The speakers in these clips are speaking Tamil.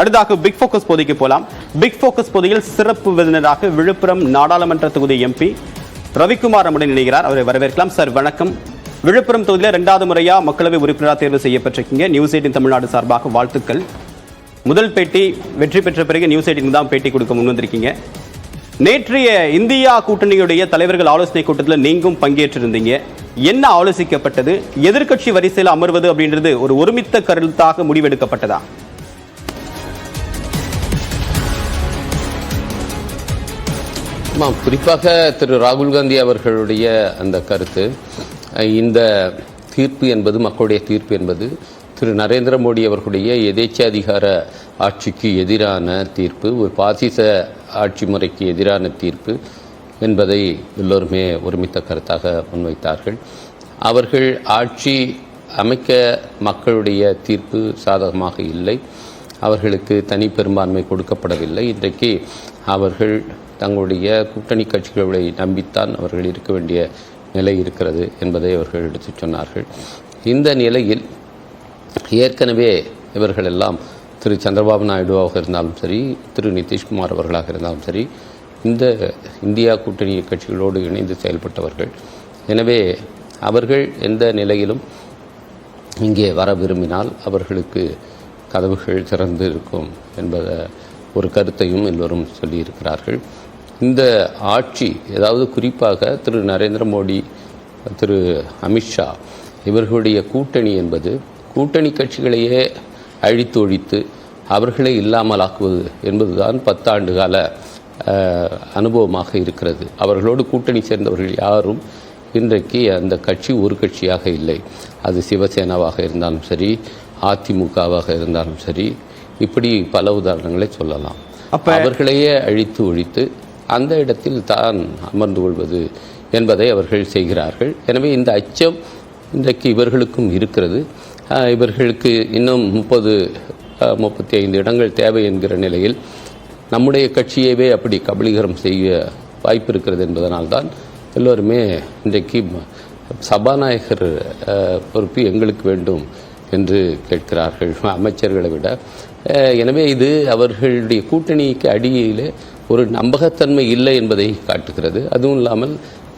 அடுத்ததாக பிக் போக்கஸ் பகுதிக்கு போலாம். பிக் போக்கஸ் பகுதியில் சிறப்பு விருந்தினராக விழுப்புரம் நாடாளுமன்ற தொகுதி எம்பி ரவிக்குமார் நம்முடன் இணைகிறார். அவரை வரவேற்கலாம். சார் வணக்கம். விழுப்புரம் தொகுதியில் 2வது முறையா மக்களவை உறுப்பினராக தேர்வு செய்யப்பட்டிருக்கீங்க. நியூஸ் 18 தமிழ்நாடு சார்பாக வாழ்த்துக்கள். முதல் பேட்டி வெற்றி பெற்ற பிறகு நியூஸ் 18 தான் பேட்டி கொடுக்க முன்வந்திருக்கீங்க. நேற்றைய இந்தியா கூட்டணியுடைய தலைவர்கள் ஆலோசனை கூட்டத்தில் நீங்களும் பங்கேற்றிருந்தீங்க. என்ன ஆலோசிக்கப்பட்டது? எதிர்க்கட்சி வரிசையில் அமர்வது அப்படின்றது ஒரு ஒருமித்த கருத்தாக முடிவெடுக்கப்பட்டதா? குறிப்பாக திரு ராகுல் காந்தி அவர்களுடைய அந்த கருத்து, இந்த தீர்ப்பு என்பது மக்களுடைய தீர்ப்பு என்பது திரு நரேந்திர மோடி அவர்களுடைய எதேச்சாதிகார ஆட்சிக்கு எதிரான தீர்ப்பு, ஒரு பாசிச ஆட்சி முறைக்கு எதிரான தீர்ப்பு என்பதை எல்லோருமே ஒருமித்த கருத்தாக முன்வைத்தார்கள். அவர்கள் ஆட்சி அமைக்க மக்களுடைய தீர்ப்பு சாதகமாக இல்லை, அவர்களுக்கு தனி பெரும்பான்மை கொடுக்கப்படவில்லை. இன்றைக்கு அவர்கள் தங்களுடைய கூட்டணி கட்சிகளை நம்பித்தான் அவர்கள் இருக்க வேண்டிய நிலை இருக்கிறது என்பதை அவர்கள் எடுத்துச் சொன்னார்கள். இந்த நிலையில் ஏற்கனவே இவர்கள் எல்லாம் திரு சந்திரபாபு நாயுடுவாக இருந்தாலும் சரி, திரு நிதிஷ்குமார் அவர்களாக இருந்தாலும் சரி, இந்த இந்தியா கூட்டணி கட்சிகளோடு இணைந்து செயல்பட்டவர்கள். எனவே அவர்கள் எந்த நிலையிலும் இங்கே வர விரும்பினால் அவர்களுக்கு கதவுகள் திறந்து இருக்கும் என்பத ஒரு கருத்தையும் எல்லோரும் சொல்லியிருக்கிறார்கள். இந்த ஆட்சி, அதாவது குறிப்பாக திரு நரேந்திர மோடி, திரு அமித்ஷா இவர்களுடைய கூட்டணி என்பது கூட்டணி கட்சிகளையே அழித்து ஒழித்து அவர்களை இல்லாமலாக்குவது என்பதுதான் 10 ஆண்டு கால அனுபவமாக இருக்கிறது. அவர்களோடு கூட்டணி சேர்ந்தவர்கள் யாரும் இன்றைக்கு அந்த கட்சி ஒரு கட்சியாக இல்லை. அது சிவசேனாவாக இருந்தாலும் சரி, அதிமுகவாக இருந்தாலும் சரி, இப்படி பல உதாரணங்களை சொல்லலாம். அவர்களையே அழித்து ஒழித்து அந்த இடத்தில் தான் அமர்ந்து கொள்வது என்பதை அவர்கள் செய்கிறார்கள். எனவே இந்த அச்சம் இன்றைக்கு இவர்களுக்கும் இருக்கிறது. இவர்களுக்கு இன்னும் 30-35 இடங்கள் தேவை என்கிற நிலையில் நம்முடைய கட்சியவே அப்படி கபலீகரம் செய்ய வாய்ப்பு இருக்கிறது என்பதனால்தான் எல்லோருமே இன்றைக்கு சபாநாயகர் பொறுப்பு எங்களுக்கு வேண்டும் என்று கேட்கிறார்கள், அமைச்சர்களை விட. எனவே இது அவர்களுடைய கூட்டணிக்கு அடியிலே ஒரு நம்பகத்தன்மை இல்லை என்பதை காட்டுகிறது. அதுவும் இல்லாமல்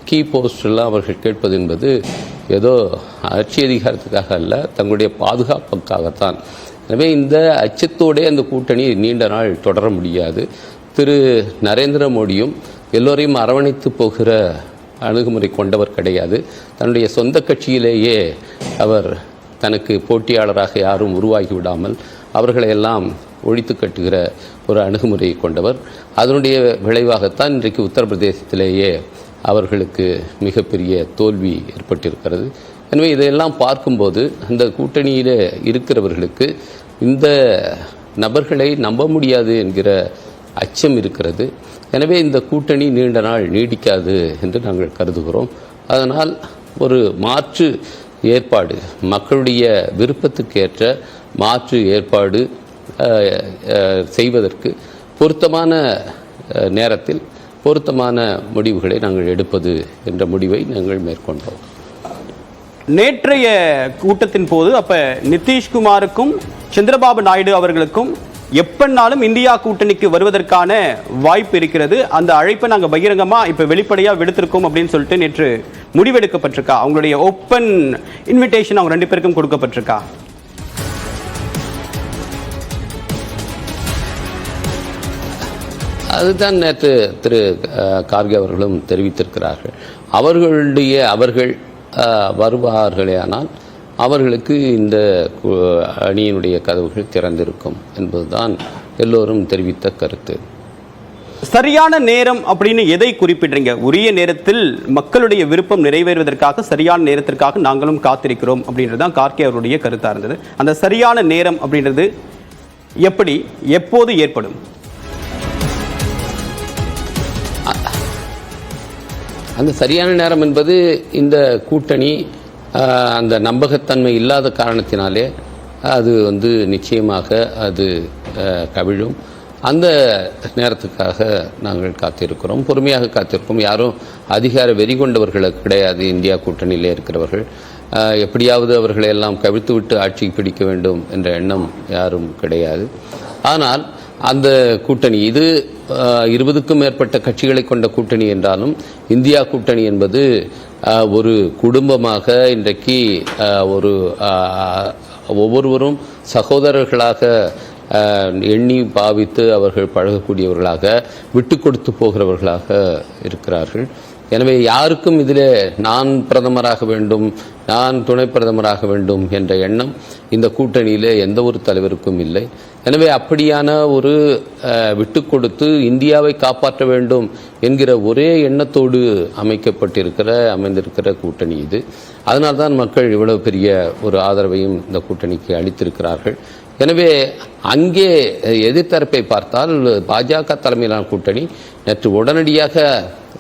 கீ போஸ்டெல்லாம் அவர்கள் கேட்பது என்பது ஏதோ ஆட்சி அதிகாரத்துக்காக அல்ல, தங்களுடைய பாதுகாப்புக்காகத்தான். எனவே இந்த அச்சத்தோடே அந்த கூட்டணி நீண்ட நாள் தொடர முடியாது. திரு நரேந்திர மோடியும் எல்லோரையும் அரவணைத்து போகிற அணுகுமுறை கொண்டவர் கிடையாது. தன்னுடைய சொந்த கட்சியிலேயே அவர் தனக்கு போட்டியாளராக யாரும் உருவாகி விடாமல் அவர்களையெல்லாம் ஒழித்து கட்டுகிற ஒரு அணுகுமுறை கொண்டவர். அதனுடைய விளைவாகத்தான் இன்றைக்கு உத்தரப்பிரதேசத்திலேயே அவர்களுக்கு மிகப்பெரிய தோல்வி ஏற்பட்டிருக்கிறது. எனவே இதையெல்லாம் பார்க்கும்போது அந்த கூட்டணியில் இருக்கிறவர்களுக்கு இந்த நபர்களை நம்ப முடியாது என்கிற அச்சம் இருக்கிறது. எனவே இந்த கூட்டணி நீண்ட நாள் நீடிக்காது என்று நாங்கள் கருதுகிறோம். அதனால் ஒரு மாற்று ஏற்பாடு, மக்களுடைய விருப்பத்துக்கேற்ற மாற்று ஏற்பாடு செய்வதற்கு பொருத்தமான நேரத்தில் பொருத்தமான முடிவுகளை நாங்கள் எடுப்பது என்ற முடிவை நாங்கள் மேற்கொண்டோம். நேற்றைய கூட்டத்தின் போது அப்ப நிதிஷ்குமாருக்கும் சந்திரபாபு நாயுடு அவர்களுக்கும் எப்பன்னாலும் இந்தியா கூட்டணிக்கு வருவதற்கான வாய்ப்பு இருக்கிறது, அந்த அழைப்பை நாங்கள் பகிரங்கமா இப்ப வெளிப்படையா விடுத்திருக்கோம் அப்படின்னு சொல்லிட்டு நேற்று முடிவெடுக்கப்பட்டிருக்கா? அவங்களுடைய ஓப்பன் இன்விடேஷன் அவங்க 2 பேருக்கும் கொடுக்கப்பட்டிருக்கா? அதுதான் நேற்று திரு கார்கே அவர்களும் தெரிவித்திருக்கிறார்கள். அவர்கள் வருவார்களே ஆனால் அவர்களுக்கு இந்த அணியினுடைய கதவுகள் திறந்திருக்கும் என்பதுதான் எல்லோரும் தெரிவித்த கருத்து. சரியான நேரம் அப்படின்னு எதை குறிப்பிடுறீங்க? உரிய நேரத்தில் மக்களுடைய விருப்பம் நிறைவேறுவதற்காக சரியான நேரத்திற்காக நாங்களும் காத்திருக்கிறோம் அப்படின்றதுதான் கார்கே அவருடைய கருத்தா இருந்தது. அந்த சரியான நேரம் அப்படின்றது எப்படி, எப்போது ஏற்படும்? அந்த சரியான நேரம் என்பது இந்த கூட்டணி அந்த நம்பகத்தன்மை இல்லாத காரணத்தினாலே அது நிச்சயமாக அது கவிழும். அந்த நேரத்துக்காக நாங்கள் காத்திருக்கிறோம், பொறுமையாக காத்திருக்கோம். யாரும் அதிகார வெறி கொண்டவர்கள் கிடையாது. இந்தியா கூட்டணியிலே இருக்கிறவர்கள் எப்படியாவது அவர்களை எல்லாம் கவிழ்த்து விட்டு ஆட்சி பிடிக்க வேண்டும் என்ற எண்ணம் யாரும் கிடையாது. ஆனால் அந்த கூட்டணி இது 20க்கும் மேற்பட்ட கட்சிகளை கொண்ட கூட்டணி என்றாலும் இந்தியா கூட்டணி என்பது ஒரு குடும்பமாக இன்றைக்கு ஒரு ஒவ்வொருவரும் சகோதரர்களாக எண்ணி பாவித்து அவர்கள் பழகக்கூடியவர்களாக விட்டு கொடுத்து போகிறவர்களாக இருக்கிறார்கள். எனவே யாருக்கும் இதில் நான் பிரதமராக வேண்டும், நான் துணை பிரதமராக வேண்டும் என்ற எண்ணம் இந்த கூட்டணியில் எந்த ஒரு தலைவருக்கும் இல்லை. எனவே அப்படியான ஒரு விட்டு கொடுத்து இந்தியாவை காப்பாற்ற வேண்டும் என்கிற ஒரே எண்ணத்தோடு அமைந்திருக்கிற கூட்டணி இது. அதனால்தான் மக்கள் இவ்வளவு பெரிய ஒரு ஆதரவையும் இந்த கூட்டணிக்கு அளித்திருக்கிறார்கள். எனவே அங்கே எதிர்த்தரப்பை பார்த்தால் பாஜக தலைமையிலான கூட்டணி நேற்று உடனடியாக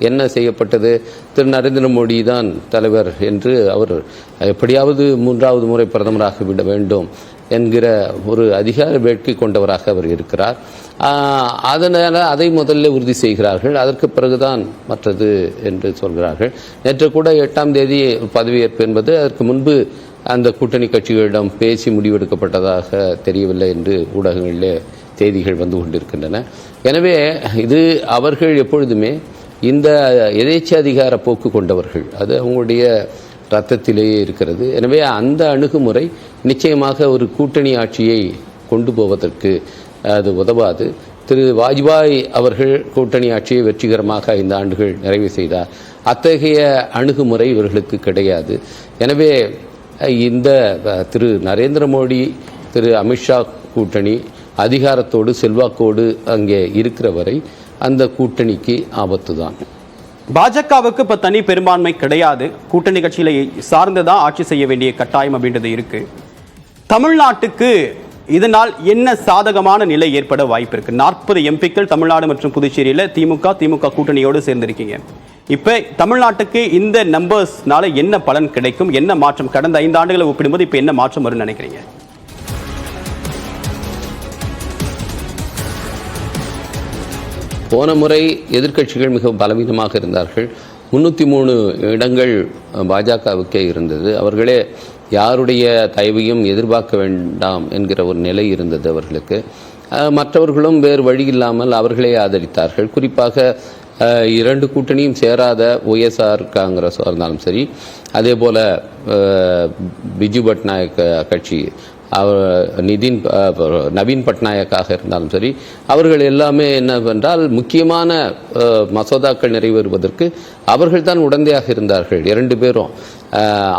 என்ன செய்யப்பட்டது, திரு நரேந்திர மோடி தான் தலைவர் என்று அவர் எப்படியாவது 3வது முறை பிரதமராக விட வேண்டும் என்கிற ஒரு அதிகார வேட்கை கொண்டவராக அவர் இருக்கிறார். அதனால் அதை முதல்ல உறுதி செய்கிறார்கள், அதற்கு பிறகுதான் மற்றது என்று சொல்கிறார்கள். நேற்று கூட 8ஆம் தேதி பதவியேற்பு என்பது அதற்கு முன்பு அந்த கூட்டணி கட்சிகளிடம் பேசி முடிவெடுக்கப்பட்டதாக தெரியவில்லை என்று ஊடகங்களிலே செய்திகள் வந்து கொண்டிருக்கின்றன. எனவே இது அவர்கள் எப்பொழுதுமே இந்த எதேச்சாதிகார போக்கு கொண்டவர்கள், அது அவங்களுடைய ரத்தத்திலேயே இருக்கிறது. எனவே அந்த அணுகுமுறை நிச்சயமாக ஒரு கூட்டணி ஆட்சியை கொண்டு போவதற்கு அது உதவாது. திரு வாஜ்பாய் அவர்கள் கூட்டணி ஆட்சியை வெற்றிகரமாக 5 ஆண்டுகள் நிறைவு செய்தார். அத்தகைய அணுகுமுறை இவர்களுக்கு கிடையாது. எனவே இந்த திரு நரேந்திர மோடி, திரு அமித்ஷா கூட்டணி அதிகாரத்தோடு செல்வாக்கோடு அங்கே இருக்கிற வரை அந்த கூட்டணிக்கு ஆபத்து தான். பாஜகவுக்கு இப்ப தனி பெரும்பான்மை கிடையாது, கூட்டணி கட்சிகளை சார்ந்துதான் ஆட்சி செய்ய வேண்டிய கட்டாயம் அப்படின்றது இருக்கு. தமிழ்நாட்டுக்கு இதனால் என்ன சாதகமான நிலை ஏற்பட வாய்ப்பு இருக்கு? 40 எம்பிக்கள் தமிழ்நாடு மற்றும் புதுச்சேரியில திமுக கூட்டணியோடு சேர்ந்திருக்கீங்க. இப்ப தமிழ்நாட்டுக்கு இந்த நம்பர்ஸ்னால என்ன பலன் கிடைக்கும், என்ன மாற்றம்? கடந்த 5 ஆண்டுகளை ஒப்பிடும்போது இப்ப என்ன மாற்றம் வரும்னு நினைக்கிறீங்க? போன முறை எதிர்க்கட்சிகள் மிக பலவீனமாக இருந்தார்கள். 303 இடங்கள் பாஜகவுக்கே இருந்தது. அவர்களே யாருடைய தயவையும் எதிர்பார்க்க வேண்டாம் என்கிற ஒரு நிலை இருந்தது அவர்களுக்கு. மற்றவர்களும் வேறு வழி இல்லாமல் அவர்களே ஆதரித்தார்கள். குறிப்பாக 2 கூட்டணியும் சேராத ஒய்எஸ்ஆர் காங்கிரஸ் இருந்தாலும் சரி, அதே போல பிஜு பட்நாயக் கட்சி நவீன் பட்நாயக்காக இருந்தாலும் சரி, அவர்கள் எல்லாமே என்னவென்றால் முக்கியமான மசோதாக்கள் நிறைவேறுவதற்கு அவர்கள் தான் உடந்தையாக இருந்தார்கள். 2 பேரும்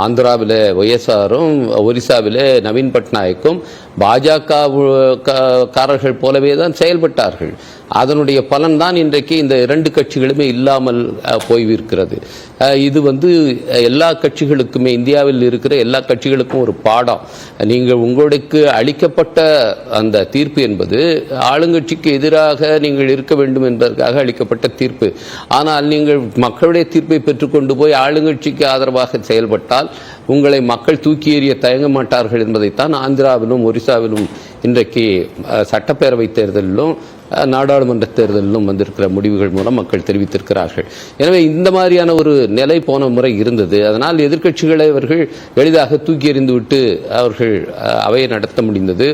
ஆந்திராவில் ஒய்எஸ்ஆரும் ஒரிசாவில் நவீன் பட்நாயக்கும் பாஜகக்காரர்கள் போலவே தான் செயல்பட்டார்கள். அதனுடைய பலன் தான் இன்றைக்கு இந்த 2 கட்சிகளுமே இல்லாமல் போய்விருக்கிறது. இது எல்லா கட்சிகளுக்குமே, இந்தியாவில் இருக்கிற எல்லா கட்சிகளுக்கும் ஒரு பாடம். நீங்கள் உங்களுக்கு அளிக்கப்பட்ட அந்த தீர்ப்பு என்பது ஆளுங்கட்சிக்கு எதிராக நீங்கள் இருக்க வேண்டும் என்பதற்காக அளிக்கப்பட்ட தீர்ப்பு. ஆனால் நீங்கள் மக்களுடைய தீர்ப்பை பெற்றுக்கொண்டு போய் ஆளுங்கட்சிக்கு ஆதரவாக செயல்பட்டால் உங்களை மக்கள் தூக்கி எறிய தயங்க மாட்டார்கள் என்பதைத்தான் ஆந்திராவிலும் ஒரிசாவிலும் இன்றைக்கு சட்டப்பேரவை தேர்தலிலும் நாடாளுமன்ற தேர்தலிலும் வந்திருக்கிற முடிவுகள் மூலம் மக்கள் தெரிவித்திருக்கிறார்கள். எனவே இந்த மாதிரியான ஒரு நிலை போன முறை இருந்தது. அதனால் எதிர்க்கட்சிகளை அவர்கள் எளிதாக தூக்கி எறிந்துவிட்டு அவர்கள் அவையை நடத்த முடிந்தது,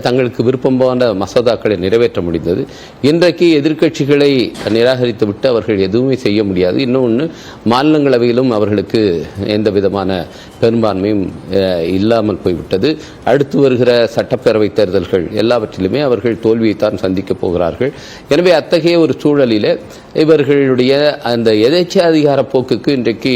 தங்களுக்கு விருப்பமான மசோதாக்களை நிறைவேற்ற முடிந்தது. இன்றைக்கு எதிர்க்கட்சிகளை நிராகரித்துவிட்டு அவர்கள் எதுவுமே செய்ய முடியாது. இன்னொன்று, மாநிலங்களவையிலும் அவர்களுக்கு எந்த விதமான பெரும்பான்மையும் இல்லாமல் போய்விட்டது. அடுத்து வருகிற சட்டப்பேரவை தேர்தல்கள் எல்லாவற்றிலுமே அவர்கள் தோல்வியைத்தான் சந்திக்கப் போகிறார்கள். எனவே அத்தகைய ஒரு சூழலில் இவர்களுடைய அந்த எதேச்சாதிகார போக்குக்கு இன்றைக்கு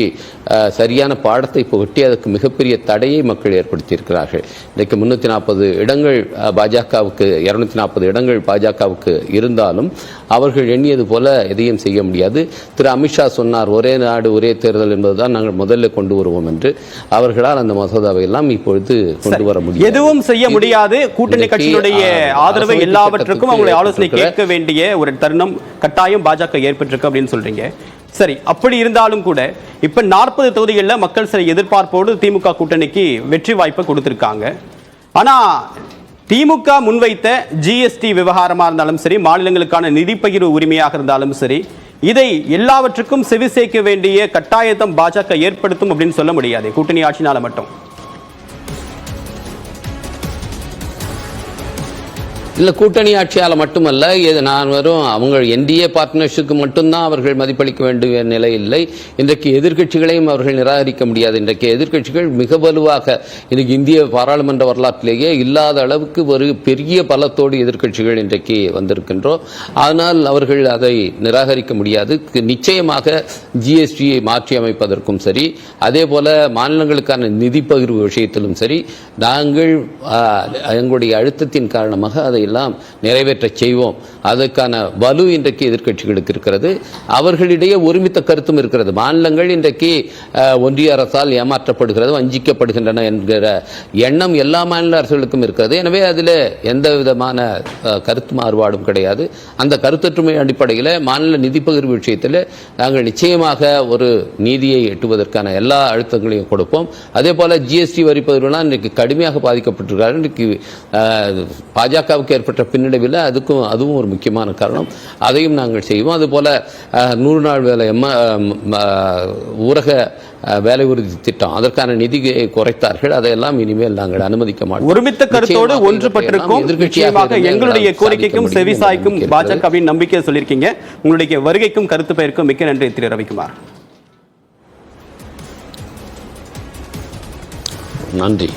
சரியான பாடத்தை புகட்டி அதற்கு மிகப்பெரிய தடையை மக்கள் ஏற்படுத்தியிருக்கிறார்கள். இன்றைக்கு 340 இடங்கள் பாஜகவுக்கு, 240 இடங்கள் பாஜகவுக்கு இருந்தாலும் அவர்கள் எண்ணியது போல எதையும் செய்ய முடியாது. திரு அமித்ஷா சொன்னார், ஒரே நாடு ஒரே தேர்தல் என்பதுதான் நாங்கள் முதல்ல கொண்டு வருவோம் என்று. அவர்களால் அந்த மசோதாவை எல்லாம் இப்பொழுது கொண்டு வர முடியும், எதுவும் செய்ய முடியாது. கூட்டணி கட்சியினுடைய ஆதரவு எல்லாவற்றுக்கும் அவங்களுடைய ஆலோசனை கேட்க வேண்டிய ஒரு தருணம் கட்டாயம் பாஜக ஏற்பட்டிருக்கு அப்படின்னு சொல்றீங்க. சரி, அப்படி இருந்தாலும் கூட இப்ப 40 தொகுதிகளில் மக்கள் சில எதிர்பார்ப்போடு திமுக கூட்டணிக்கு வெற்றி வாய்ப்பை கொடுத்திருக்காங்க. ஆனா திமுக முன்வைத்த ஜிஎஸ்டி விவகாரமா இருந்தாலும் சரி, மாநிலங்களுக்கான நிதி பகிர்வு உரிமையாக இருந்தாலும் சரி, இதை எல்லாவற்றுக்கும் செவி சேர்க்க வேண்டிய கட்டாயத்தம் பாஜக ஏற்படுத்தும் அப்படின்னு சொல்ல முடியாது கூட்டணி ஆட்சினால மட்டும். இல்லை, கூட்டணி ஆட்சியால் மட்டுமல்ல, நான் வெறும் அவங்க என்டிஏ பார்ட்னர்ஷிப்க்கு மட்டும்தான் அவர்கள் மதிப்பளிக்க வேண்டிய நிலை இல்லை. இன்றைக்கு எதிர்க்கட்சிகளையும் அவர்கள் நிராகரிக்க முடியாது. இன்றைக்கு எதிர்க்கட்சிகள் மிக வலுவாக இன்றைக்கு இந்திய பாராளுமன்ற வரலாற்றிலேயே இல்லாத அளவுக்கு ஒரு பெரிய பலத்தோடு எதிர்க்கட்சிகள் இன்றைக்கு வந்திருக்கின்றோம். ஆனால் அவர்கள் அதை நிராகரிக்க முடியாது. நிச்சயமாக ஜிஎஸ்டியை மாற்றி அமைப்பதற்கும் சரி, அதே போல மாநிலங்களுக்கான நிதி பகிர்வு விஷயத்திலும் சரி, நாங்கள் எங்களுடைய அழுத்தத்தின் காரணமாக அதை எல்லாம் நிறைவேற்ற செய்வோம். அதற்கான வலு இன்றைக்கு எதிர்க்கட்சிகளுக்கு இருக்கிறது. அவர்களிடையே ஒருமித்த கருத்தும் இருக்கிறது. மாநிலங்கள் இன்றைக்கு ஒன்றிய அரசால் ஏமாற்றப்படுகிறது, வஞ்சிக்கப்படுகின்றன என்கிற எண்ணம் எல்லா மாநில அரசுகளுக்கும் இருக்கிறது. எனவே அதில் எந்த விதமான கருத்து மாறுபாடும் கிடையாது. அந்த கருத்தொற்றுமை அடிப்படையில் மாநில நிதி பகிர்வு விஷயத்தில் நாங்கள் நிச்சயமாக ஒரு நீதியை எட்டுவதற்கான எல்லா அழுத்தங்களையும் கொடுப்போம். அதே போல ஜிஎஸ்டி வரி பகிர்வுலாம் இன்றைக்கு கடுமையாக பாதிக்கப்பட்டிருக்கிறார்கள். இன்றைக்கு பாஜகவுக்கு ஏற்பட்ட பின்னடைவில் அதுவும் ஒரு முக்கியமான காரணம். அதையும் நாங்கள் செய்வோம். அதுபோல 100 நாள் வேலை ஊரக வேலை உறுதி திட்டம், அதற்கான நிதியை குறைத்தார்கள். அதையெல்லாம் இனிமேல் நாங்கள் அனுமதிக்க மாட்டோம். ஒருமித்த கருத்தோடு ஒன்றுபட்டிருக்கும். நிச்சயமாக எங்களுடைய கோரிக்கைக்கும் செவிசாய்க்கும் பாஜகவின் நம்பிக்கை சொல்லியிருக்கீங்க. உங்களுடைய வருகைக்கும் கருத்து பெயருக்கும் மிக்க நன்றி திரு ரவிக்குமார். நன்றி.